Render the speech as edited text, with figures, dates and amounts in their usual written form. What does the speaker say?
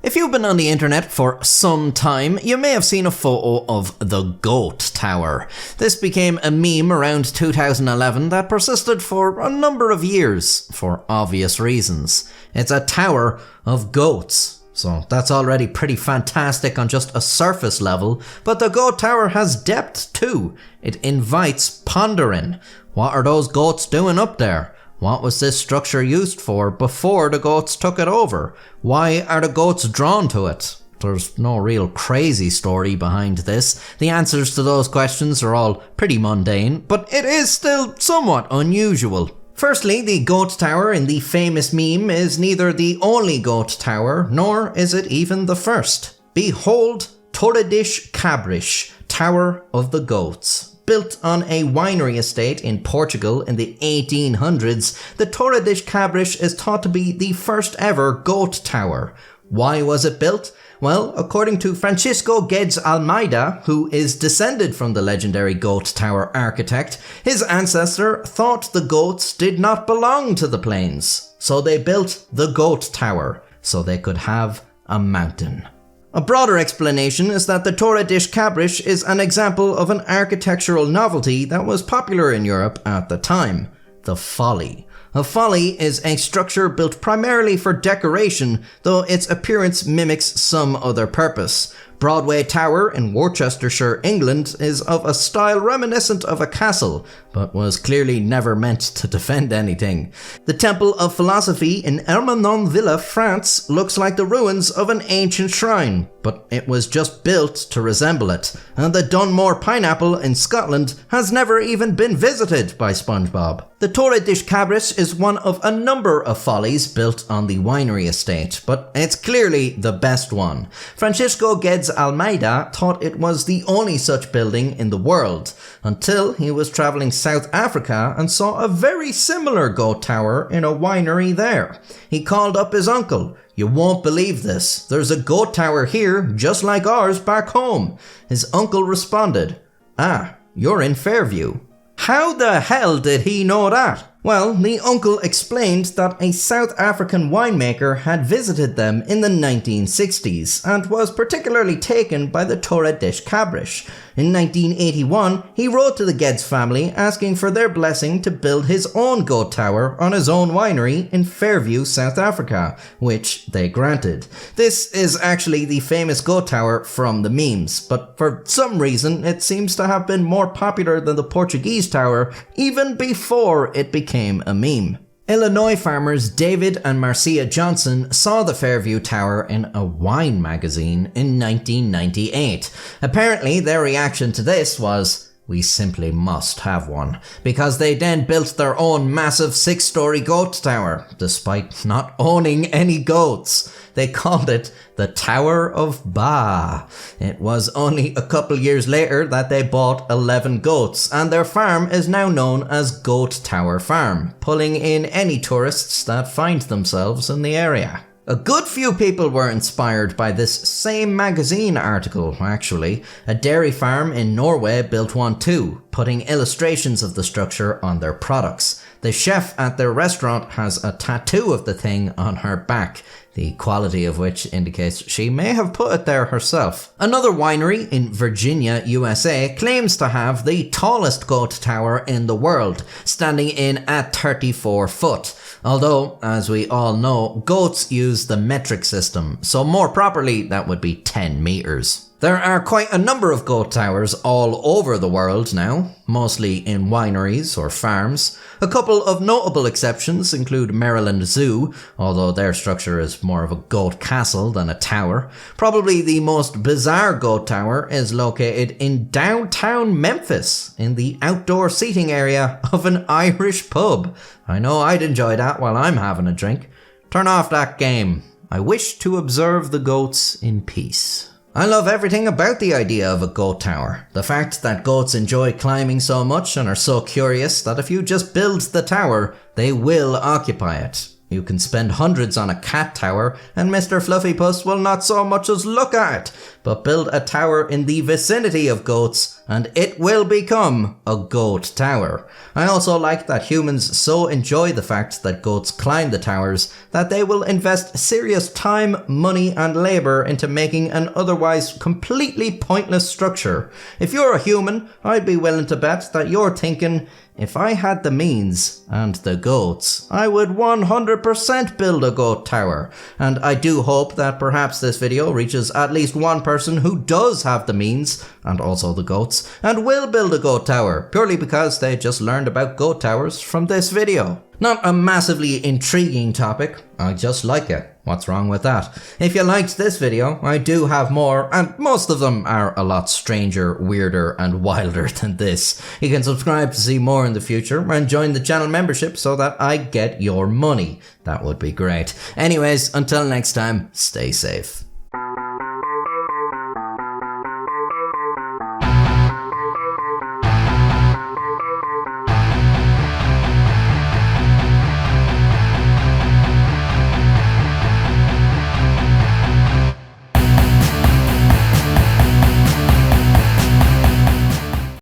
If you've been on the internet for some time, you may have seen a photo of the Goat Tower. This became a meme around 2011 that persisted for a number of years, for obvious reasons. It's a tower of goats. So that's already pretty fantastic on just a surface level, but the Goat Tower has depth too. It invites pondering. What are those goats doing up there? What was this structure used for before the goats took it over? Why are the goats drawn to it? There's no real crazy story behind this. The answers to those questions are all pretty mundane, but it is still somewhat unusual. Firstly, the Goat Tower in the famous meme is neither the only goat tower, nor is it even the first. Behold Torre das Cabras, Tower of the Goats. Built on a winery estate in Portugal in the 1800s, the Torre das Cabras is thought to be the first ever goat tower. Why was it built? Well, according to Francisco Guedes Almeida, who is descended from the legendary Goat Tower architect, his ancestor thought the goats did not belong to the plains, so they built the Goat Tower, so they could have a mountain. A broader explanation is that the Torre das Cabras is an example of an architectural novelty that was popular in Europe at the time, the folly. A folly is a structure built primarily for decoration, though its appearance mimics some other purpose. Broadway Tower in Worcestershire, England is of a style reminiscent of a castle, but was clearly never meant to defend anything. The Temple of Philosophy in Ermenonville, France looks like the ruins of an ancient shrine, but it was just built to resemble it. And the Dunmore Pineapple in Scotland has never even been visited by SpongeBob. The Torre das Cabras is one of a number of follies built on the winery estate, but it's clearly the best one. Francisco Guedes Almeida thought it was the only such building in the world, until he was travelling South Africa and saw a very similar goat tower in a winery there. He called up his uncle. "You won't believe this. There's a goat tower here, just like ours back home." His uncle responded, "Ah, you're in Fairview." How the hell did he know that? Well, the uncle explained that a South African winemaker had visited them in the 1960s and was particularly taken by the Torre das Cabras. In 1981, he wrote to the Guedes family asking for their blessing to build his own goat tower on his own winery in Fairview, South Africa, which they granted. This is actually the famous goat tower from the memes, but for some reason it seems to have been more popular than the Portuguese tower even before it became a meme. Illinois farmers David and Marcia Johnson saw the Fairview Tower in a wine magazine in 1998. Apparently their reaction to this was, "We simply must have one," because they then built their own massive 6-story goat tower, despite not owning any goats. They called it the Tower of Ba. It was only a couple years later that they bought 11 goats, and their farm is now known as Goat Tower Farm, pulling in any tourists that find themselves in the area. A good few people were inspired by this same magazine article, actually. A dairy farm in Norway built one too, putting illustrations of the structure on their products. The chef at their restaurant has a tattoo of the thing on her back, the quality of which indicates she may have put it there herself. Another winery in Virginia, USA, claims to have the tallest goat tower in the world, standing in at 34 foot. Although, as we all know, goats use the metric system, so more properly that would be 10 meters. There are quite a number of goat towers all over the world now, mostly in wineries or farms. A couple of notable exceptions include Maryland Zoo, although their structure is more of a goat castle than a tower. Probably the most bizarre goat tower is located in downtown Memphis, in the outdoor seating area of an Irish pub. I know I'd enjoy that while I'm having a drink. Turn off that game. I wish to observe the goats in peace. I love everything about the idea of a goat tower. The fact that goats enjoy climbing so much and are so curious that if you just build the tower, they will occupy it. You can spend hundreds on a cat tower and Mr. Fluffy Puss will not so much as look at it, but build a tower in the vicinity of goats and it will become a goat tower. I also like that humans so enjoy the fact that goats climb the towers that they will invest serious time, money and labour into making an otherwise completely pointless structure. If you're a human, I'd be willing to bet that you're thinking, if I had the means and the goats, I would 100% build a goat tower. And I do hope that perhaps this video reaches at least one person who does have the means, and also the goats, and will build a goat tower, purely because they just learned about goat towers from this video. Not a massively intriguing topic, I just like it. What's wrong with that? If you liked this video, I do have more, and most of them are a lot stranger, weirder, and wilder than this. You can subscribe to see more in the future, and join the channel membership so that I get your money. That would be great. Anyways, until next time, stay safe.